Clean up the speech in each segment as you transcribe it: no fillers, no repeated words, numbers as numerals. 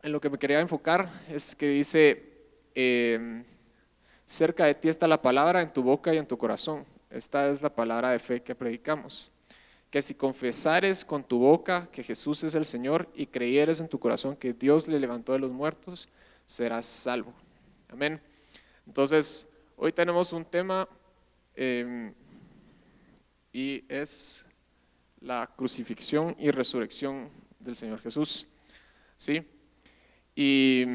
en lo que me quería enfocar es que dice, cerca de ti está la palabra en tu boca y en tu corazón. Esta es la palabra de fe que predicamos. Que si confesares con tu boca que Jesús es el Señor y creyeres en tu corazón que Dios le levantó de los muertos, serás salvo. Amén. Entonces, hoy tenemos un tema eh, y es la crucifixión y resurrección del Señor Jesús. ¿Sí? Y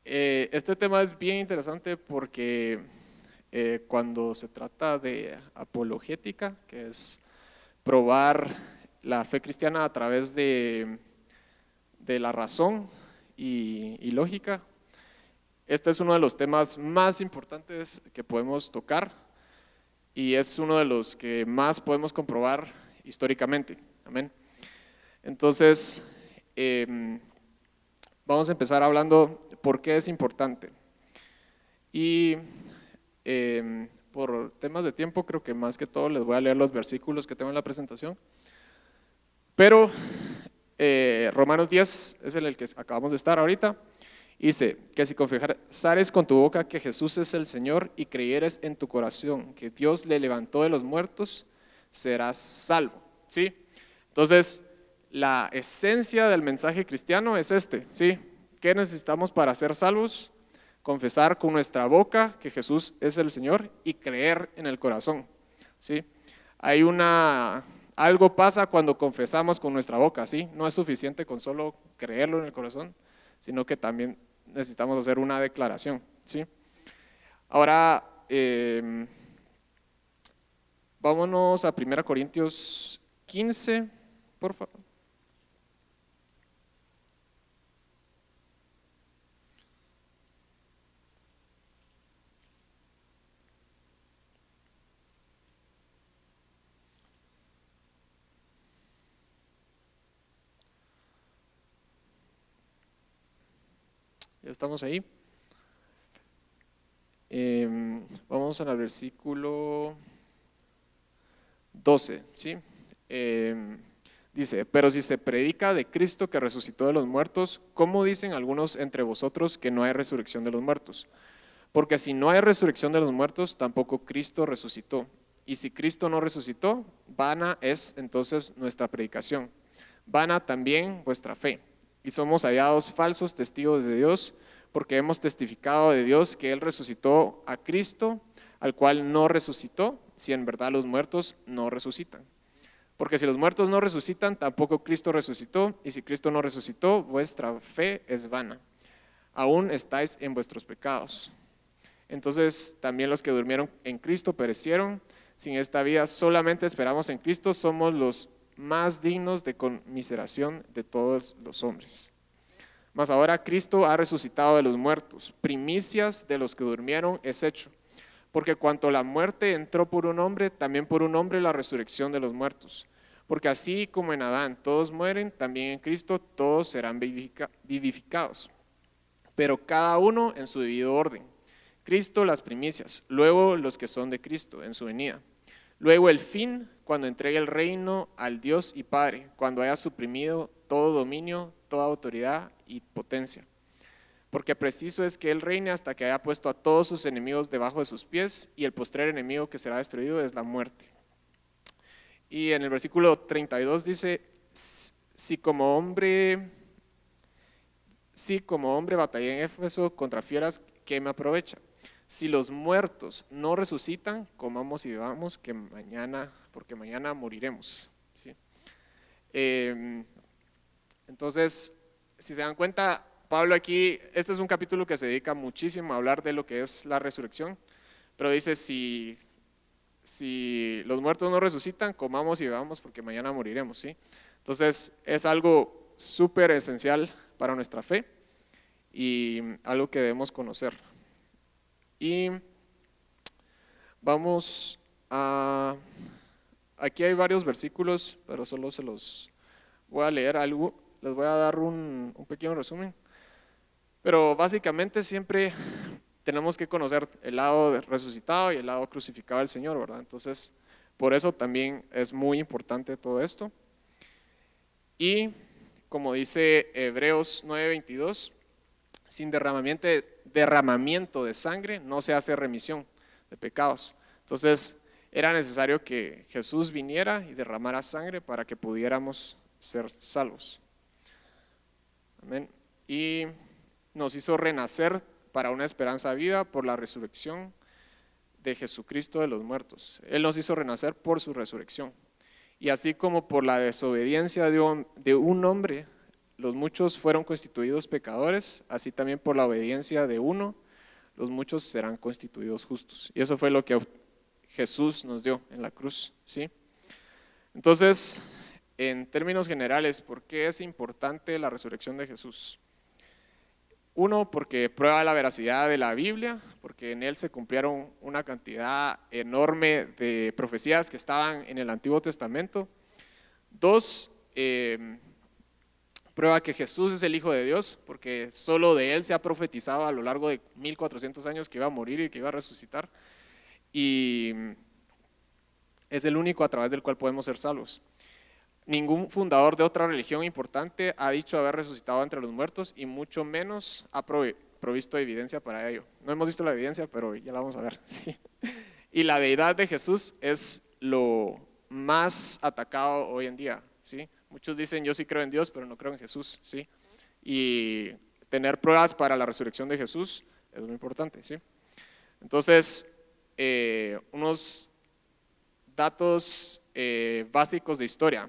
este tema es bien interesante porque cuando se trata de apologética, que es probar la fe cristiana a través de la razón y lógica, este es uno de los temas más importantes que podemos tocar y es uno de los que más podemos comprobar históricamente. Amén. Entonces, vamos a empezar hablando por qué es importante. Y por temas de tiempo, creo que más que todo les voy a leer los versículos que tengo en la presentación. Pero Romanos 10 es el que acabamos de estar ahorita. Dice que si confesares con tu boca que Jesús es el Señor y creyeres en tu corazón que Dios le levantó de los muertos, serás salvo. ¿Sí? Entonces, la esencia del mensaje cristiano es este. ¿Sí? ¿Qué necesitamos para ser salvos? Confesar con nuestra boca que Jesús es el Señor y creer en el corazón. ¿Sí? Hay algo pasa cuando confesamos con nuestra boca, ¿sí? No es suficiente con solo creerlo en el corazón, sino que también necesitamos hacer una declaración, ¿sí? Ahora, vámonos a 1 Corintios 15, por favor. Ya estamos ahí. Vamos al versículo 12, ¿sí? Dice, pero si se predica de Cristo que resucitó de los muertos, ¿cómo dicen algunos entre vosotros que no hay resurrección de los muertos? Porque si no hay resurrección de los muertos, tampoco Cristo resucitó. Y si Cristo no resucitó, vana es entonces nuestra predicación, vana también vuestra fe. Y somos hallados falsos testigos de Dios, porque hemos testificado de Dios que Él resucitó a Cristo, al cual no resucitó, si en verdad los muertos no resucitan. Porque si los muertos no resucitan, tampoco Cristo resucitó, y si Cristo no resucitó, vuestra fe es vana. Aún estáis en vuestros pecados. Entonces también los que durmieron en Cristo perecieron. Si en esta vida solamente esperamos en Cristo, somos los más dignos de conmiseración de todos los hombres. Mas ahora Cristo ha resucitado de los muertos, primicias de los que durmieron es hecho. Porque cuanto la muerte entró por un hombre, también por un hombre la resurrección de los muertos. Porque así como en Adán todos mueren, también en Cristo todos serán vivificados. Pero cada uno en su debido orden. Cristo las primicias, luego los que son de Cristo en su venida. Luego el fin, cuando entregue el reino al Dios y Padre, cuando haya suprimido todo dominio, toda autoridad y potencia. Porque preciso es que Él reine hasta que haya puesto a todos sus enemigos debajo de sus pies, y el postrer enemigo que será destruido es la muerte. Y en el versículo 32 dice, si como hombre batallé en Éfeso contra fieras, ¿qué me aprovecha? Si los muertos no resucitan, comamos y bebamos, porque mañana moriremos. ¿Sí? Entonces, si se dan cuenta, Pablo aquí, este es un capítulo que se dedica muchísimo a hablar de lo que es la resurrección, pero dice, si los muertos no resucitan, comamos y bebamos, porque mañana moriremos. ¿Sí? Entonces, es algo súper esencial para nuestra fe y algo que debemos conocer. Y vamos a, aquí hay varios versículos, pero solo se los voy a leer algo, les voy a dar un pequeño resumen. Pero básicamente siempre tenemos que conocer el lado resucitado y el lado crucificado del Señor, ¿verdad? Entonces, por eso también es muy importante todo esto. Y como dice Hebreos 9:22, sin derramamiento de sangre no se hace remisión de pecados. Entonces era necesario que Jesús viniera y derramara sangre para que pudiéramos ser salvos. Amén. Y nos hizo renacer para una esperanza viva por la resurrección de Jesucristo de los muertos. Él nos hizo renacer por su resurrección. Y así como por la desobediencia de un hombre, los muchos fueron constituidos pecadores, así también por la obediencia de uno, los muchos serán constituidos justos. Y eso fue lo que Jesús nos dio en la cruz, ¿sí? Entonces, en términos generales, ¿por qué es importante la resurrección de Jesús? Uno, porque prueba la veracidad de la Biblia, porque en él se cumplieron una cantidad enorme de profecías que estaban en el Antiguo Testamento. Dos, prueba que Jesús es el Hijo de Dios, porque solo de él se ha profetizado a lo largo de 1400 años que iba a morir y que iba a resucitar. Y es el único a través del cual podemos ser salvos. Ningún fundador de otra religión importante ha dicho haber resucitado entre los muertos y mucho menos ha provisto evidencia para ello. No hemos visto la evidencia, pero ya la vamos a ver. ¿Sí? Y la deidad de Jesús es lo más atacado hoy en día. ¿Sí? Muchos dicen yo sí creo en Dios, pero no creo en Jesús. ¿Sí? Y tener pruebas para la resurrección de Jesús es muy importante. ¿Sí? Entonces, unos datos básicos de historia.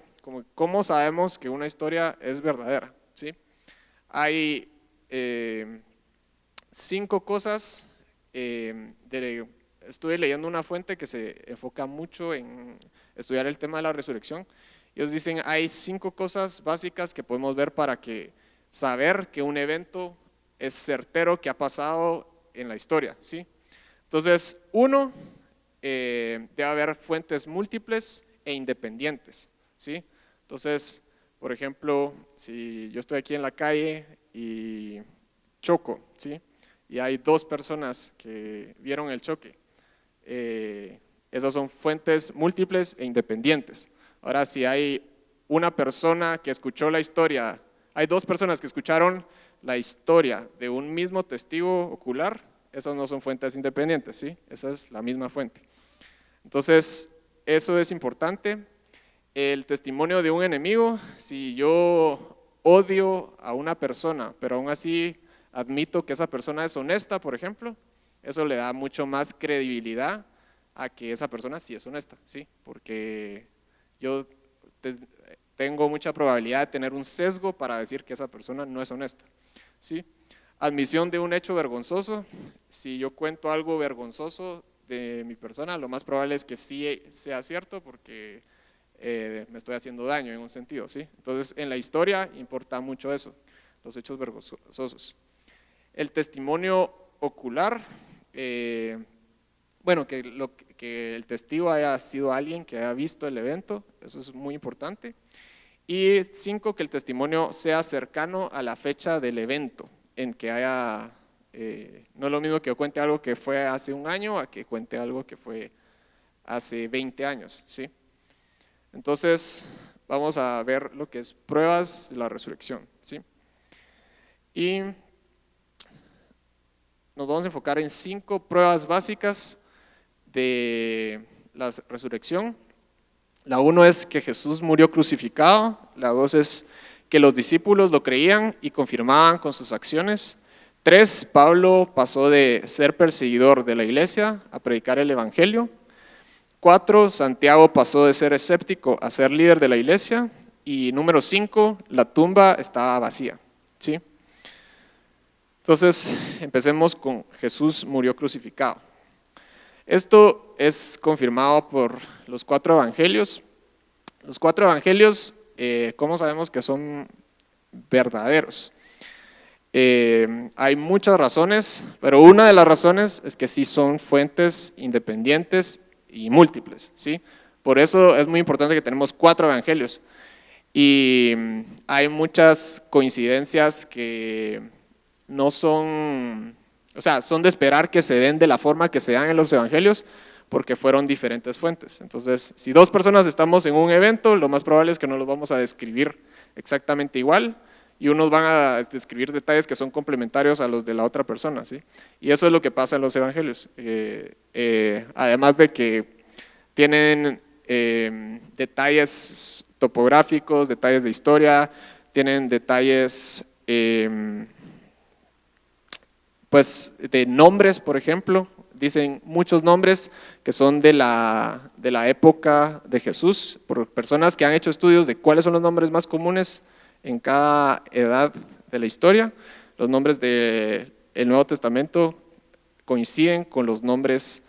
¿Cómo sabemos que una historia es verdadera? ¿Sí? Hay 5 cosas. Estuve leyendo una fuente que se enfoca mucho en estudiar el tema de la resurrección. Ellos dicen hay 5 cosas básicas que podemos ver para saber que un evento es certero que ha pasado en la historia. ¿Sí? Entonces, uno, debe haber fuentes múltiples e independientes. ¿Sí? Entonces, por ejemplo, si yo estoy aquí en la calle y choco, ¿sí? Y hay 2 personas que vieron el choque, esas son fuentes múltiples e independientes. Ahora, si hay una persona que escuchó la historia, hay 2 personas que escucharon la historia de un mismo testigo ocular, esas no son fuentes independientes, ¿sí? Esa es la misma fuente. Entonces, eso es importante. El testimonio de un enemigo, si yo odio a una persona, pero aún así admito que esa persona es honesta, por ejemplo, eso le da mucho más credibilidad a que esa persona sí es honesta, ¿sí? Porque yo tengo mucha probabilidad de tener un sesgo para decir que esa persona no es honesta, ¿sí? Admisión de un hecho vergonzoso, si yo cuento algo vergonzoso de mi persona, lo más probable es que sí sea cierto porque me estoy haciendo daño en un sentido, ¿sí? Entonces en la historia importa mucho eso, los hechos vergonzosos. El testimonio ocular, bueno, que el testigo haya sido alguien que haya visto el evento, eso es muy importante. Y 5, que el testimonio sea cercano a la fecha del evento, en que haya, no es lo mismo que yo cuente algo que fue hace un año a que cuente algo que fue hace 20 años, ¿sí? Entonces, vamos a ver lo que es pruebas de la resurrección, ¿sí? Y nos vamos a enfocar en 5 pruebas básicas de la resurrección. La 1 es que Jesús murió crucificado, la 2 es que los discípulos lo creían y confirmaban con sus acciones. 3, Pablo pasó de ser perseguidor de la iglesia a predicar el evangelio. 4, Santiago pasó de ser escéptico a ser líder de la iglesia. Y número 5, la tumba estaba vacía, ¿sí? Entonces, empecemos con Jesús murió crucificado. Esto es confirmado por los 4 evangelios. Los 4 evangelios, ¿cómo sabemos que son verdaderos? Hay muchas razones, pero una de las razones es que sí son fuentes independientes y múltiples, ¿sí? Por eso es muy importante que tenemos 4 evangelios. Y hay muchas coincidencias que no son, o sea, son de esperar que se den de la forma que se dan en los evangelios, porque fueron diferentes fuentes. Entonces, si 2 personas estamos en un evento, lo más probable es que no los vamos a describir exactamente igual y unos van a describir detalles que son complementarios a los de la otra persona, ¿sí? Y eso es lo que pasa en los evangelios. Además de que tienen detalles topográficos, detalles de historia, tienen detalles pues de nombres, por ejemplo, dicen muchos nombres que son de la época de Jesús, por personas que han hecho estudios de cuáles son los nombres más comunes en cada edad de la historia. Los nombres del Nuevo Testamento coinciden con los nombres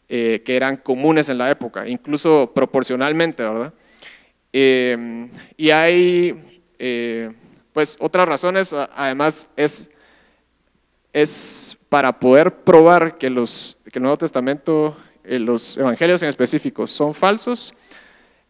que eran comunes en la época, incluso proporcionalmente, ¿verdad? Y hay pues otras razones, además es para poder probar que el Nuevo Testamento, los evangelios en específico, son falsos.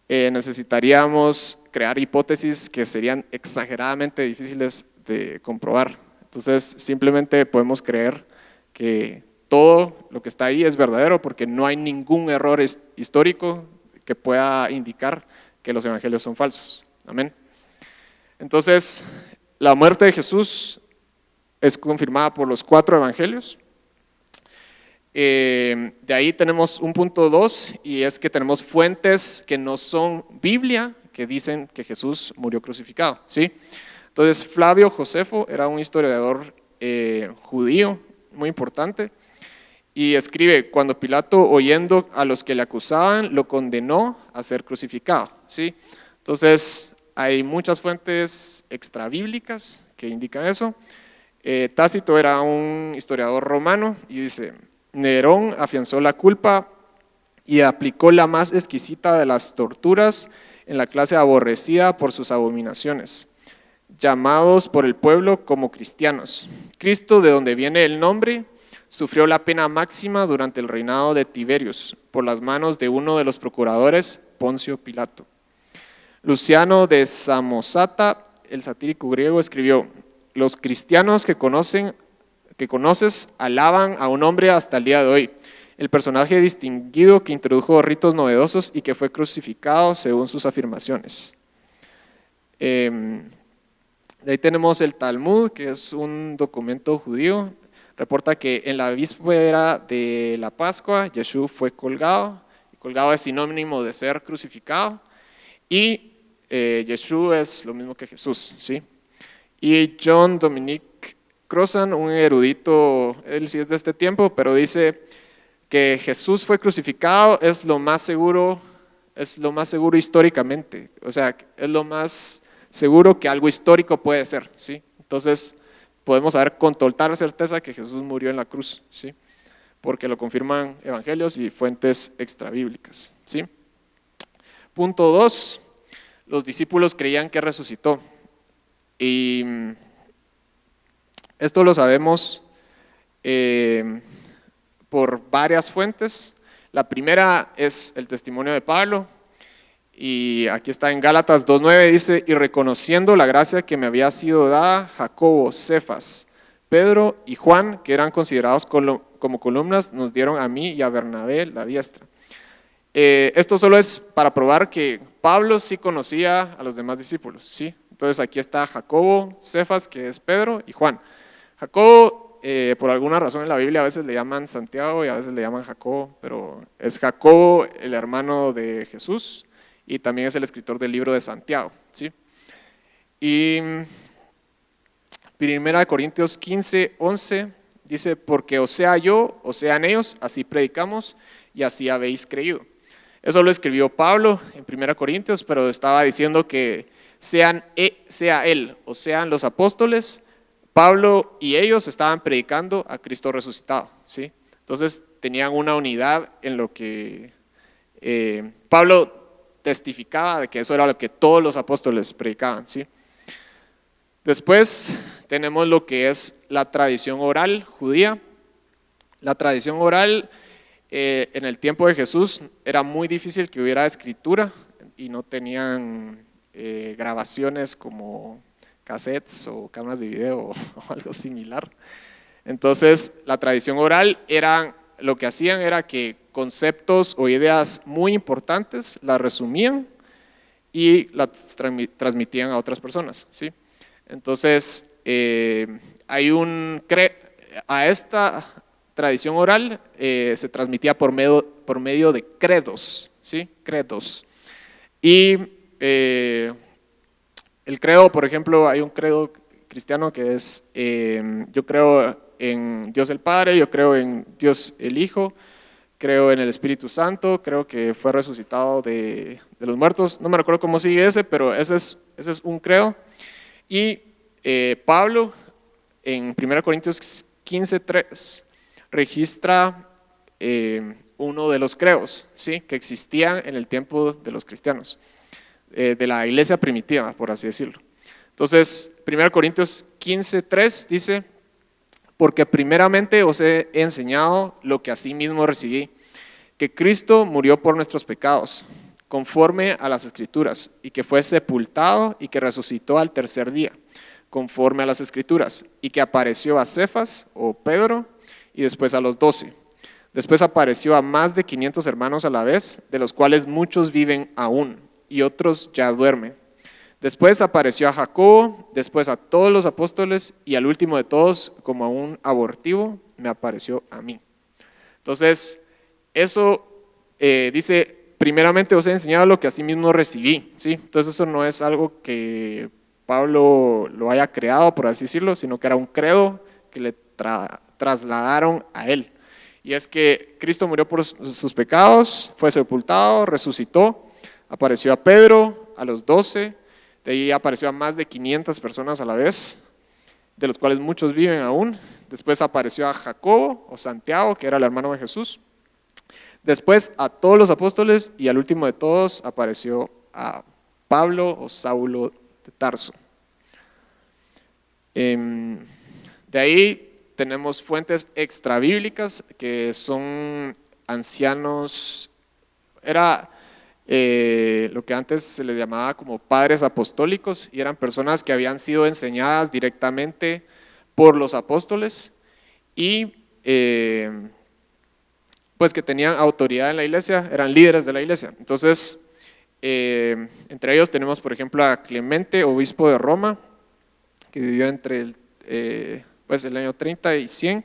Necesitaríamos crear hipótesis que serían exageradamente difíciles de comprobar. Entonces, simplemente podemos creer que todo lo que está ahí es verdadero porque no hay ningún error histórico que pueda indicar que los evangelios son falsos. Amén. Entonces, la muerte de Jesús es confirmada por los 4 evangelios. De ahí tenemos un punto 2 y es que tenemos fuentes que no son Biblia que dicen que Jesús murió crucificado, ¿sí? Entonces Flavio Josefo era un historiador judío muy importante y escribe: cuando Pilato, oyendo a los que le acusaban, lo condenó a ser crucificado, ¿sí? Entonces hay muchas fuentes extrabíblicas que indican eso. Tácito era un historiador romano y dice: Nerón afianzó la culpa y aplicó la más exquisita de las torturas en la clase aborrecida por sus abominaciones, llamados por el pueblo como cristianos. Cristo, de donde viene el nombre, sufrió la pena máxima durante el reinado de Tiberius por las manos de uno de los procuradores, Poncio Pilato. Luciano de Samosata, el satírico griego, escribió: los cristianos que conoces alaban a un hombre hasta el día de hoy, el personaje distinguido que introdujo ritos novedosos y que fue crucificado según sus afirmaciones. De ahí tenemos el Talmud, que es un documento judío. Reporta que en la víspera de la Pascua, Yeshua fue colgado. Colgado es sinónimo de ser crucificado. Y Yeshua es lo mismo que Jesús, ¿sí? Y John Dominic Crossan, un erudito, él sí es de este tiempo, pero dice que Jesús fue crucificado es lo más seguro históricamente, o sea, es lo más seguro que algo histórico puede ser, ¿sí? Entonces, podemos saber con total certeza que Jesús murió en la cruz, ¿sí? Porque lo confirman evangelios y fuentes extrabíblicas, ¿sí? Punto 2, los discípulos creían que resucitó. Y esto lo sabemos por varias fuentes. La primera es el testimonio de Pablo, y aquí está en Gálatas 2:9, dice: y reconociendo la gracia que me había sido dada, Jacobo, Cefas, Pedro y Juan, que eran considerados como columnas, nos dieron a mí y a Bernabé la diestra. Esto solo es para probar que Pablo sí conocía a los demás discípulos, ¿sí? Entonces aquí está Jacobo, Cefas, que es Pedro, y Juan. Jacobo, por alguna razón en la Biblia a veces le llaman Santiago y a veces le llaman Jacobo, pero es Jacobo el hermano de Jesús y también es el escritor del libro de Santiago, ¿sí? Y 1 Corintios 15:11 dice: porque o sea yo, o sean ellos, así predicamos y así habéis creído. Eso lo escribió Pablo en 1 Corintios, pero estaba diciendo que sea él o sean los apóstoles, Pablo y ellos estaban predicando a Cristo resucitado, ¿sí? Entonces tenían una unidad en lo que Pablo testificaba de que eso era lo que todos los apóstoles predicaban, ¿sí? Después tenemos lo que es la tradición oral judía. La tradición oral en el tiempo de Jesús era muy difícil que hubiera escritura y no tenían grabaciones como cassettes o cámaras de video o algo similar. Entonces la tradición oral lo que hacían era que conceptos o ideas muy importantes las resumían y las transmitían a otras personas, ¿sí? Entonces, a esta tradición oral se transmitía por medio de credos, ¿sí? Credos. Y el credo, por ejemplo, hay un credo cristiano que es, yo creo en Dios el Padre, yo creo en Dios el Hijo, creo en el Espíritu Santo, creo que fue resucitado de los muertos, no me recuerdo cómo sigue ese, pero ese es un credo. Y Pablo en 1 Corintios 15:3 registra uno de los credos, ¿sí? Que existían en el tiempo de los cristianos, de la iglesia primitiva, por así decirlo. Entonces, 1 Corintios 15:3 dice: porque primeramente os he enseñado lo que asimismo recibí, que Cristo murió por nuestros pecados, conforme a las Escrituras, y que fue sepultado y que resucitó al tercer día, conforme a las Escrituras, y que apareció a Cefas o Pedro y después a los 12. Después apareció a más de 500 hermanos a la vez, de los cuales muchos viven aún y otros ya duermen. Después apareció a Jacobo, después a todos los apóstoles y al último de todos, como a un abortivo, me apareció a mí. Entonces, eso dice, primeramente os he enseñado lo que asimismo recibí, ¿sí? Entonces eso no es algo que Pablo lo haya creado, por así decirlo, sino que era un credo que le trasladaron a él. Y es que Cristo murió por sus pecados, fue sepultado, resucitó, apareció a Pedro, a los 12, de ahí apareció a más de 500 personas a la vez, de los cuales muchos viven aún. Después apareció a Jacobo o Santiago, que era el hermano de Jesús. Después a todos los apóstoles y al último de todos apareció a Pablo o Saulo de Tarso. De ahí tenemos fuentes extrabíblicas que son ancianos, era lo que antes se les llamaba como padres apostólicos, y eran personas que habían sido enseñadas directamente por los apóstoles y pues que tenían autoridad en la iglesia, eran líderes de la iglesia. Entonces, entre ellos tenemos, por ejemplo, a Clemente, obispo de Roma, que vivió entre el año 30 y 100,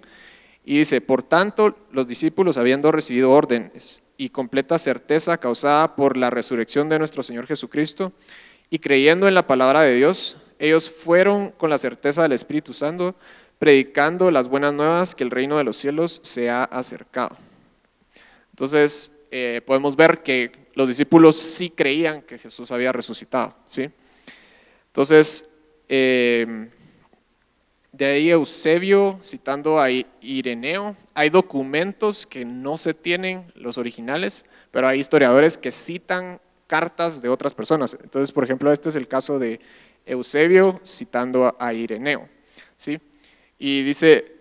y dice: por tanto, los discípulos, habiendo recibido órdenes y completa certeza causada por la resurrección de nuestro Señor Jesucristo, y creyendo en la palabra de Dios, ellos fueron con la certeza del Espíritu Santo, predicando las buenas nuevas, que el reino de los cielos se ha acercado. Entonces, podemos ver que los discípulos sí creían que Jesús había resucitado, ¿sí? Entonces, de ahí Eusebio, citando a Ireneo, hay documentos que no se tienen, los originales, pero hay historiadores que citan cartas de otras personas. Entonces, por ejemplo, este es el caso de Eusebio citando a Ireneo, ¿sí? Y dice: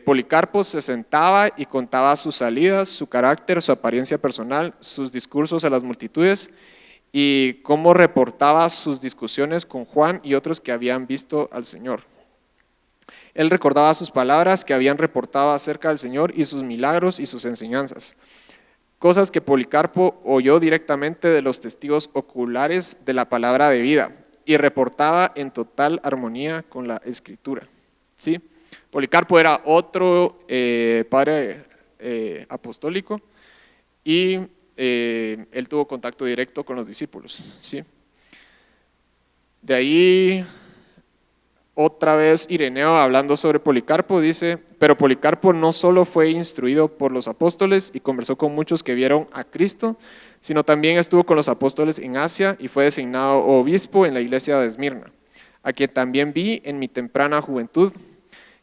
Policarpo se sentaba y contaba sus salidas, su carácter, su apariencia personal, sus discursos a las multitudes, y cómo reportaba sus discusiones con Juan y otros que habían visto al Señor. Él recordaba sus palabras que habían reportado acerca del Señor y sus milagros y sus enseñanzas, cosas que Policarpo oyó directamente de los testigos oculares de la palabra de vida, y reportaba en total armonía con la Escritura, ¿sí? Policarpo era otro padre apostólico, y él tuvo contacto directo con los discípulos, ¿sí? De ahí, otra vez Ireneo, hablando sobre Policarpo, dice: pero Policarpo no solo fue instruido por los apóstoles y conversó con muchos que vieron a Cristo, sino también estuvo con los apóstoles en Asia y fue designado obispo en la iglesia de Esmirna, a quien también vi en mi temprana juventud,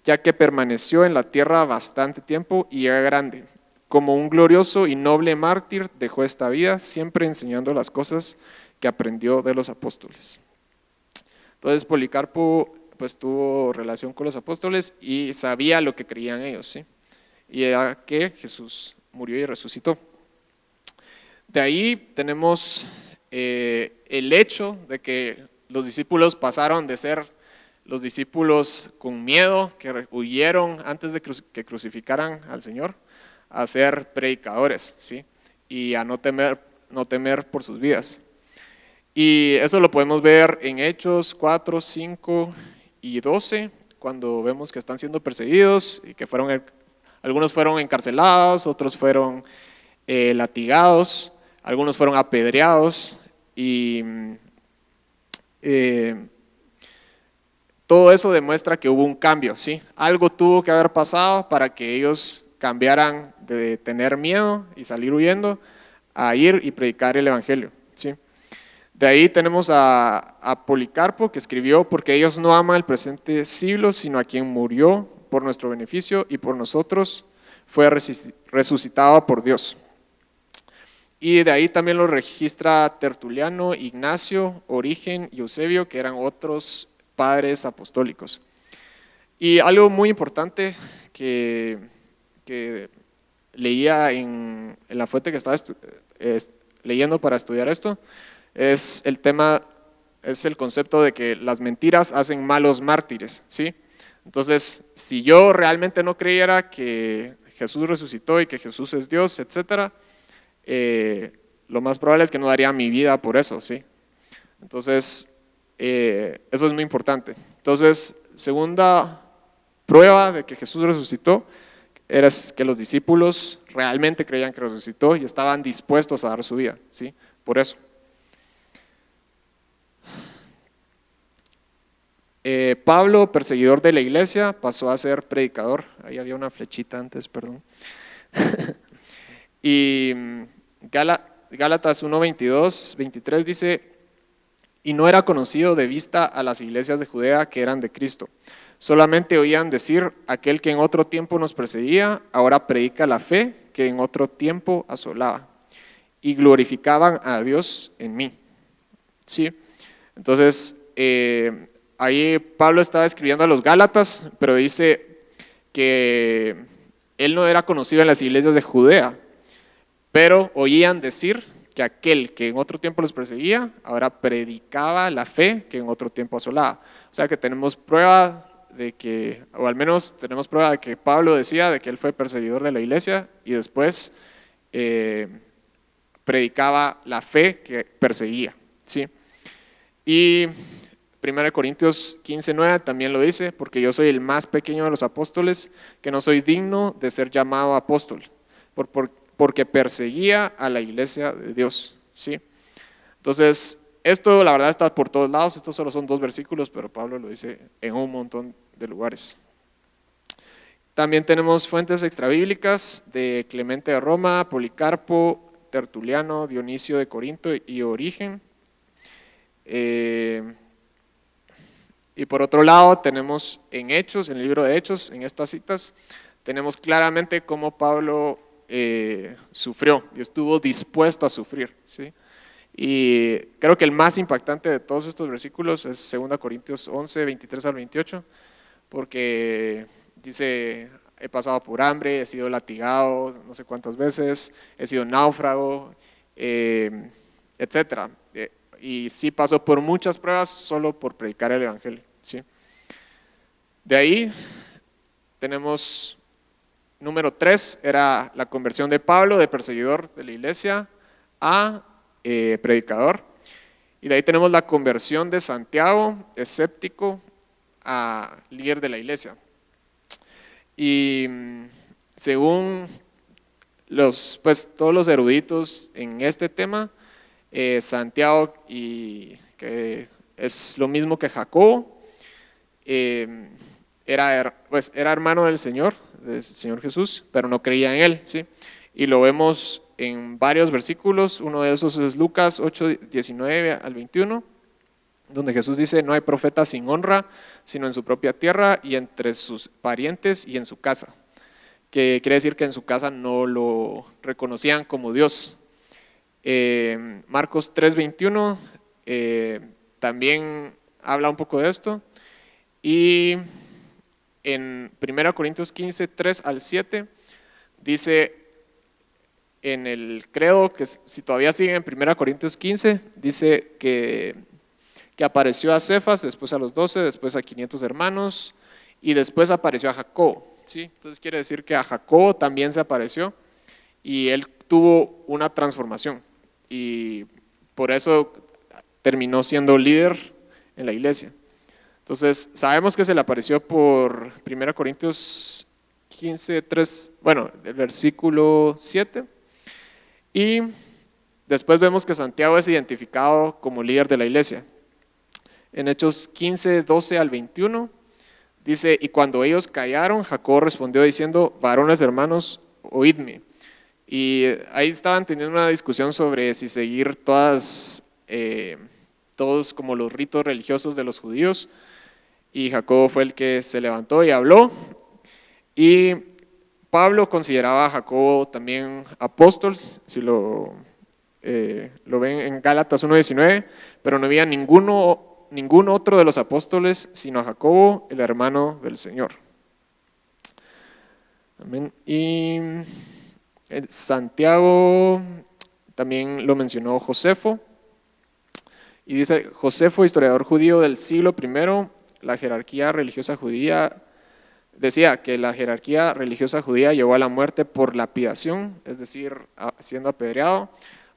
ya que permaneció en la tierra bastante tiempo y era grande. Como un glorioso y noble mártir dejó esta vida, siempre enseñando las cosas que aprendió de los apóstoles. Entonces Policarpo pues tuvo relación con los apóstoles y sabía lo que creían ellos, ¿sí? Y era que Jesús murió y resucitó. De ahí tenemos el hecho de que los discípulos pasaron de ser los discípulos con miedo, que huyeron antes de que crucificaran al Señor, a ser predicadores, ¿sí? Y a no temer por sus vidas. Y eso lo podemos ver en Hechos 4, 5 y 12, cuando vemos que están siendo perseguidos y que algunos fueron encarcelados, otros fueron latigados, algunos fueron apedreados y todo eso demuestra que hubo un cambio, ¿sí? Algo tuvo que haber pasado para que ellos cambiaran de tener miedo y salir huyendo a ir y predicar el evangelio, ¿sí? De ahí tenemos a Policarpo, que escribió: porque ellos no aman el presente siglo, sino a quien murió por nuestro beneficio y por nosotros fue resucitado por Dios. Y de ahí también lo registra Tertuliano, Ignacio, Origen y Eusebio, que eran otros padres apostólicos. Y algo muy importante que leía en la fuente que estaba leyendo para estudiar esto, es el concepto de que las mentiras hacen malos mártires, ¿sí? Entonces, si yo realmente no creyera que Jesús resucitó y que Jesús es Dios, etcétera, lo más probable es que no daría mi vida por eso, ¿sí? Entonces, eso es muy importante. Entonces, segunda prueba de que Jesús resucitó era que los discípulos realmente creían que resucitó y estaban dispuestos a dar su vida, ¿sí? Por eso. Pablo, perseguidor de la iglesia, pasó a ser predicador. Ahí había una flechita antes, perdón. Y Gálatas 1, 22, 23 dice: y no era conocido de vista a las iglesias de Judea que eran de Cristo. Solamente oían decir: aquel que en otro tiempo nos perseguía, ahora predica la fe que en otro tiempo asolaba. Y glorificaban a Dios en mí. ¿Sí? Entonces, ahí Pablo estaba escribiendo a los Gálatas, pero dice que él no era conocido en las iglesias de Judea, pero oían decir que aquel que en otro tiempo los perseguía, ahora predicaba la fe que en otro tiempo asolaba. O sea que tenemos prueba de que, o al menos tenemos prueba de que Pablo decía de que él fue perseguidor de la iglesia y después predicaba la fe que perseguía, ¿sí? Y 1 Corintios 15:9 también lo dice: porque yo soy el más pequeño de los apóstoles, que no soy digno de ser llamado apóstol, porque perseguía a la iglesia de Dios, ¿sí? Entonces, esto la verdad está por todos lados. Estos solo son 2 versículos, pero Pablo lo dice en un montón de lugares. También tenemos fuentes extrabíblicas de Clemente de Roma, Policarpo, Tertuliano, Dionisio de Corinto y Origen. Y por otro lado tenemos en Hechos, en el libro de Hechos, en estas citas, tenemos claramente cómo Pablo sufrió y estuvo dispuesto a sufrir, ¿sí? Y creo que el más impactante de todos estos versículos es 2 Corintios 11, 23 al 28, porque dice: he pasado por hambre, he sido latigado no sé cuántas veces, he sido náufrago, etcétera. Y sí pasó por muchas pruebas solo por predicar el evangelio, ¿sí? De ahí tenemos número 3, era la conversión de Pablo de perseguidor de la iglesia a predicador. Y de ahí tenemos la conversión de Santiago, escéptico, a líder de la iglesia. Y según todos los eruditos en este tema, Santiago, y que es lo mismo que Jacobo, era hermano del Señor Jesús, pero no creía en él, ¿sí? Y lo vemos en varios versículos. Uno de esos es Lucas 8, 19 al 21, donde Jesús dice: no hay profeta sin honra, sino en su propia tierra y entre sus parientes y en su casa. Que quiere decir que en su casa no lo reconocían como Dios. Marcos 3:21 también habla un poco de esto. Y en 1 Corintios 15, 3 al 7 dice en el credo, que si todavía sigue en 1 Corintios 15, dice que apareció a Cefas, después a los 12, después a 500 hermanos y después apareció a Jacobo, ¿sí? Entonces quiere decir que a Jacobo también se apareció y él tuvo una transformación, y por eso terminó siendo líder en la iglesia. Entonces, sabemos que se le apareció por 1 Corintios 15, 3, bueno, el versículo 7. Y después vemos que Santiago es identificado como líder de la iglesia. En Hechos 15, 12 al 21, dice: y cuando ellos callaron, Jacobo respondió diciendo: varones hermanos, oídme. Y ahí estaban teniendo una discusión sobre si seguir todos como los ritos religiosos de los judíos. Y Jacobo fue el que se levantó y habló. Y Pablo consideraba a Jacobo también apóstol, si lo ven en Gálatas 1:19, pero no había ningún otro de los apóstoles sino a Jacobo, el hermano del Señor. Amén. Y Santiago también lo mencionó Josefo. Y dice: Josefo, historiador judío del siglo I, la jerarquía religiosa judía, decía que la jerarquía religiosa judía llevó a la muerte por lapidación, es decir, siendo apedreado,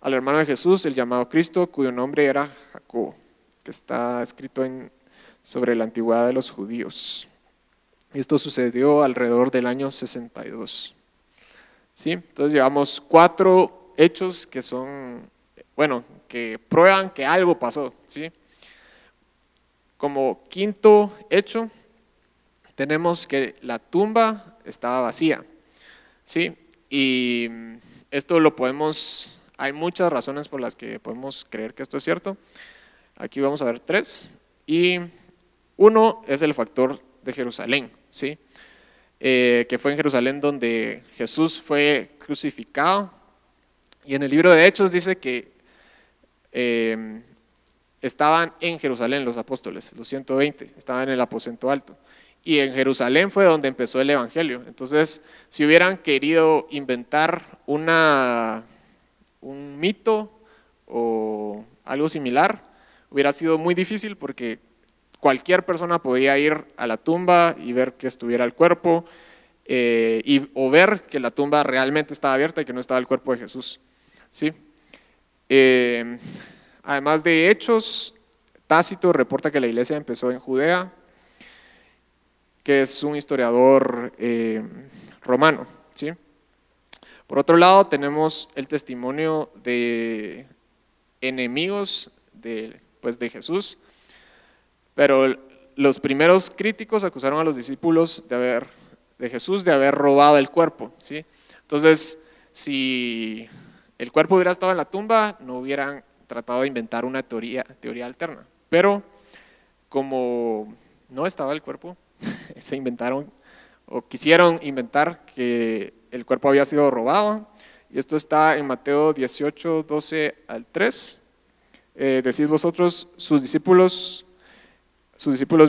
al hermano de Jesús, el llamado Cristo, cuyo nombre era Jacobo, que está escrito sobre la antigüedad de los judíos. Esto sucedió alrededor del año 62. ¿Sí? Entonces llevamos 4 hechos que son, que prueban que algo pasó, ¿sí? Como quinto hecho, tenemos que la tumba estaba vacía, ¿sí? Y esto hay muchas razones por las que podemos creer que esto es cierto. Aquí vamos a ver 3. Y uno es el factor de Jerusalén, ¿sí? Que fue en Jerusalén donde Jesús fue crucificado. Y en el libro de Hechos dice que estaban en Jerusalén los apóstoles, los 120, estaban en el aposento alto. Y en Jerusalén fue donde empezó el evangelio. Entonces, si hubieran querido inventar un mito o algo similar, hubiera sido muy difícil porque cualquier persona podía ir a la tumba y ver que estuviera el cuerpo, o ver que la tumba realmente estaba abierta y que no estaba el cuerpo de Jesús, ¿sí? Además de Hechos, Tácito reporta que la iglesia empezó en Judea, que es un historiador romano, ¿sí? Por otro lado, tenemos el testimonio de enemigos de Jesús, pero los primeros críticos acusaron a los discípulos de Jesús de haber robado el cuerpo, ¿sí? Entonces, si el cuerpo hubiera estado en la tumba, no hubieran tratado de inventar una teoría alterna, pero como no estaba el cuerpo, se inventaron o quisieron inventar que el cuerpo había sido robado. Y esto está en Mateo 18, 12 al 3. Decís vosotros: sus discípulos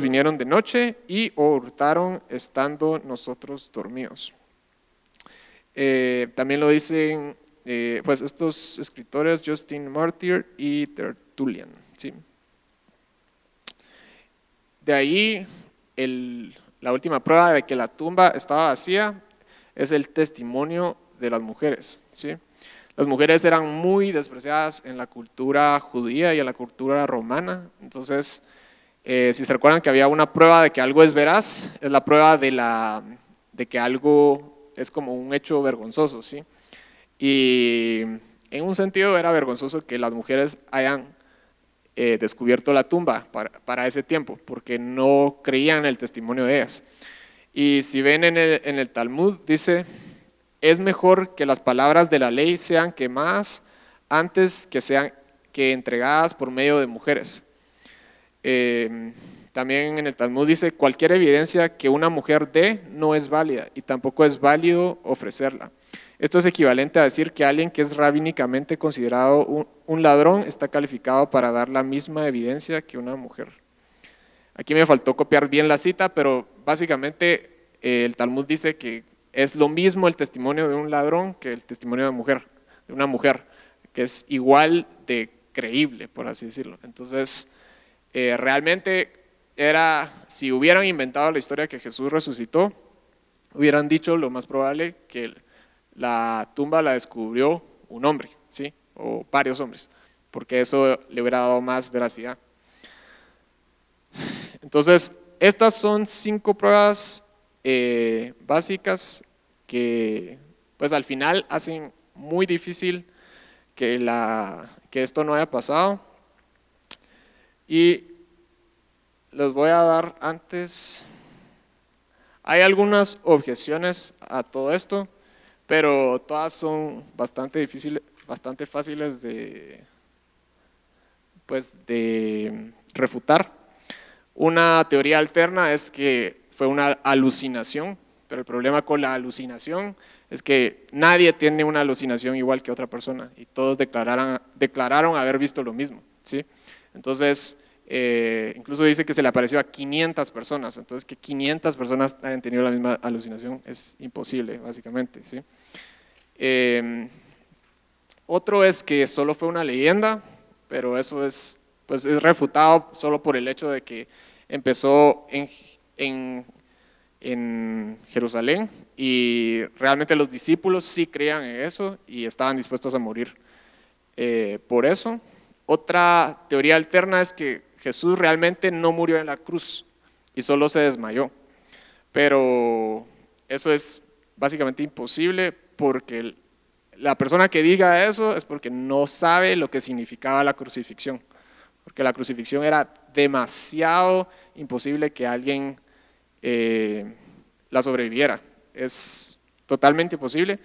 vinieron de noche y hurtaron estando nosotros dormidos. También lo dicen estos escritores, Justin Martyr y Tertullian, ¿sí? De ahí la última prueba de que la tumba estaba vacía es el testimonio de las mujeres, ¿sí? Las mujeres eran muy despreciadas en la cultura judía y en la cultura romana. Entonces, si se recuerdan que había una prueba de que algo es veraz, es la prueba de que algo es como un hecho vergonzoso, ¿sí? Y en un sentido era vergonzoso que las mujeres hayan descubierto la tumba para ese tiempo, porque no creían en el testimonio de ellas. Y si ven en el Talmud, dice: es mejor que las palabras de la ley sean quemadas antes que sean entregadas por medio de mujeres. También en el Talmud dice: cualquier evidencia que una mujer dé no es válida y tampoco es válido ofrecerla. Esto es equivalente a decir que alguien que es rabínicamente considerado un ladrón está calificado para dar la misma evidencia que una mujer. Aquí me faltó copiar bien la cita, pero básicamente el Talmud dice que es lo mismo el testimonio de un ladrón que el testimonio de una mujer, que es igual de creíble, por así decirlo. Entonces, realmente si hubieran inventado la historia que Jesús resucitó, hubieran dicho lo más probable que la tumba la descubrió un hombre, ¿sí? O varios hombres. porque eso le hubiera dado más veracidad. Entonces, estas son 5 pruebas básicas que pues al final hacen muy difícil que esto no haya pasado. Y les voy a dar antes, hay algunas objeciones a todo esto, pero todas son bastante difíciles, bastante fáciles de refutar. Una teoría alterna es que fue una alucinación, pero el problema con la alucinación es que nadie tiene una alucinación igual que otra persona y todos declararon haber visto lo mismo, ¿sí? Entonces, incluso dice que se le apareció a 500 personas, entonces que 500 personas hayan tenido la misma alucinación es imposible, básicamente, ¿sí? Otro es que solo fue una leyenda, pero eso es refutado solo por el hecho de que empezó en Jerusalén y realmente los discípulos sí creían en eso y estaban dispuestos a morir por eso. Otra teoría alterna es que Jesús realmente no murió en la cruz y solo se desmayó, pero eso es básicamente imposible porque la persona que diga eso es porque no sabe lo que significaba la crucifixión, porque la crucifixión era demasiado imposible que alguien la sobreviviera, es totalmente imposible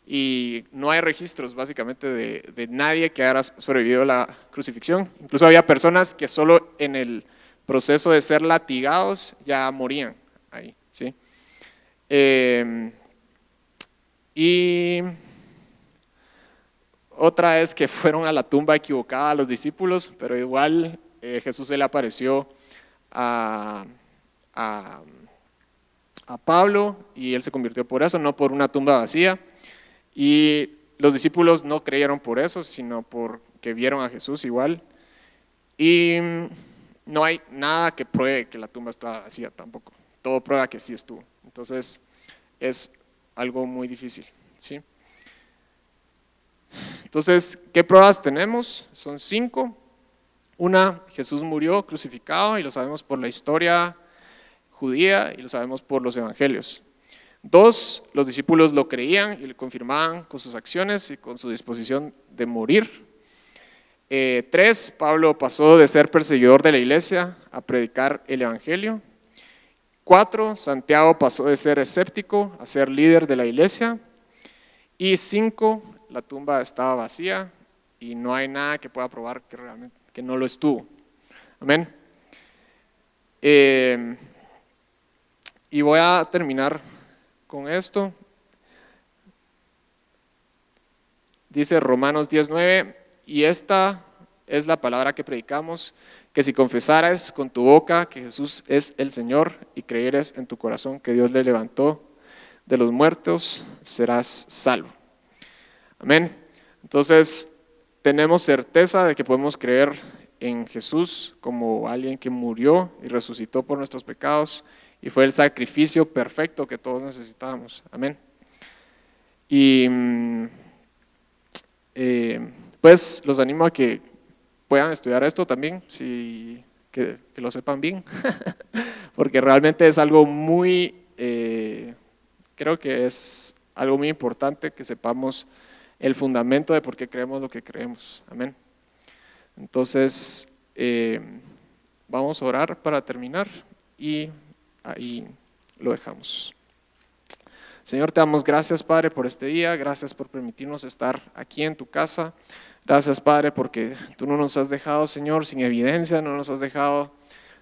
y no hay registros básicamente de nadie que haya sobrevivido a la crucifixión. Incluso había personas que solo en el proceso de ser latigados ya morían ahí, ¿sí? Y otra es que fueron a la tumba equivocada a los discípulos, pero igual Jesús se le apareció a Pablo y él se convirtió por eso, no por una tumba vacía. Y los discípulos no creyeron por eso, sino porque vieron a Jesús igual. Y no hay nada que pruebe que la tumba estaba vacía tampoco. Todo prueba que sí estuvo. Entonces es algo muy difícil, ¿sí? Entonces, ¿qué pruebas tenemos? Son 5. Una, Jesús murió crucificado y lo sabemos por la historia judía y lo sabemos por los evangelios. 2, los discípulos lo creían y lo confirmaban con sus acciones y con su disposición de morir. 3, Pablo pasó de ser perseguidor de la iglesia a predicar el evangelio. 4, Santiago pasó de ser escéptico a ser líder de la iglesia. Y 5, la tumba estaba vacía y no hay nada que pueda probar que realmente que no lo estuvo. Amén. Y voy a terminar con esto. Dice Romanos 10:9, y esta es la palabra que predicamos, que si confesares con tu boca que Jesús es el Señor y creyeres en tu corazón que Dios le levantó de los muertos, serás salvo. Amén. Entonces, tenemos certeza de que podemos creer en Jesús como alguien que murió y resucitó por nuestros pecados y fue el sacrificio perfecto que todos necesitábamos. Amén. Y pues los animo a que puedan estudiar esto también, que lo sepan bien, porque realmente es algo muy, creo que es algo muy importante que sepamos el fundamento de por qué creemos lo que creemos. Amén. Entonces, vamos a orar para terminar y ahí lo dejamos. Señor, te damos gracias, Padre, por este día, gracias por permitirnos estar aquí en tu casa, gracias, Padre, porque tú no nos has dejado, Señor, sin evidencia, no nos has dejado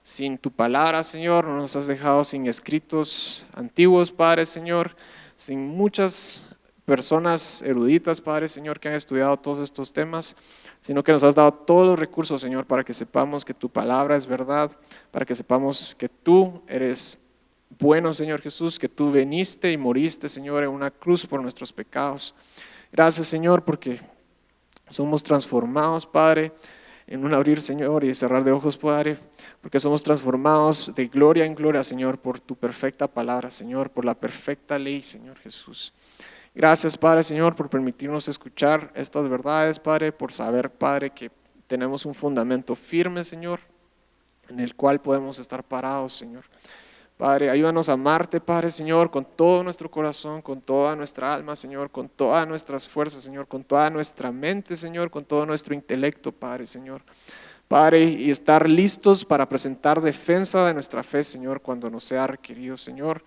sin tu palabra, Señor, no nos has dejado sin escritos antiguos, Padre, Señor, sin muchas personas eruditas, Padre, Señor, que han estudiado todos estos temas, sino que nos has dado todos los recursos, Señor, para que sepamos que tu palabra es verdad, para que sepamos que tú eres bueno, Señor Jesús, que tú viniste y moriste, Señor, en una cruz por nuestros pecados. Gracias, Señor, porque somos transformados, Padre, en un abrir, Señor, y cerrar de ojos, Padre, porque somos transformados de gloria en gloria, Señor, por tu perfecta palabra, Señor, por la perfecta ley, Señor Jesús. Gracias, Padre, Señor, por permitirnos escuchar estas verdades, Padre, por saber, Padre, que tenemos un fundamento firme, Señor, en el cual podemos estar parados, Señor. Padre, ayúdanos a amarte, Padre, Señor, con todo nuestro corazón, con toda nuestra alma, Señor, con todas nuestras fuerzas, Señor, con toda nuestra mente, Señor, con todo nuestro intelecto, Padre, Señor. Padre, y estar listos para presentar defensa de nuestra fe, Señor, cuando nos sea requerido, Señor.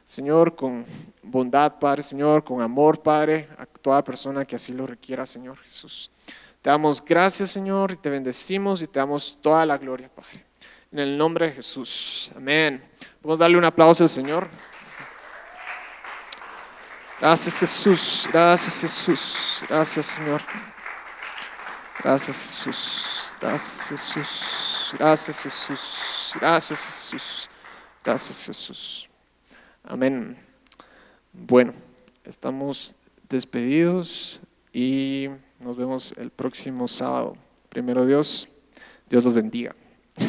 Señor, con bondad, Padre, Señor, con amor, Padre, a toda persona que así lo requiera, Señor Jesús. Te damos gracias, Señor, y te bendecimos y te damos toda la gloria, Padre. En el nombre de Jesús. Amén. Vamos a darle un aplauso al Señor. Gracias, Jesús. Gracias, Jesús. Gracias, Señor. Gracias, Jesús. Gracias, Jesús. Gracias, Jesús. Gracias, Jesús. Gracias, Jesús. Amén. Bueno, estamos despedidos y nos vemos el próximo sábado. Primero Dios, Dios los bendiga.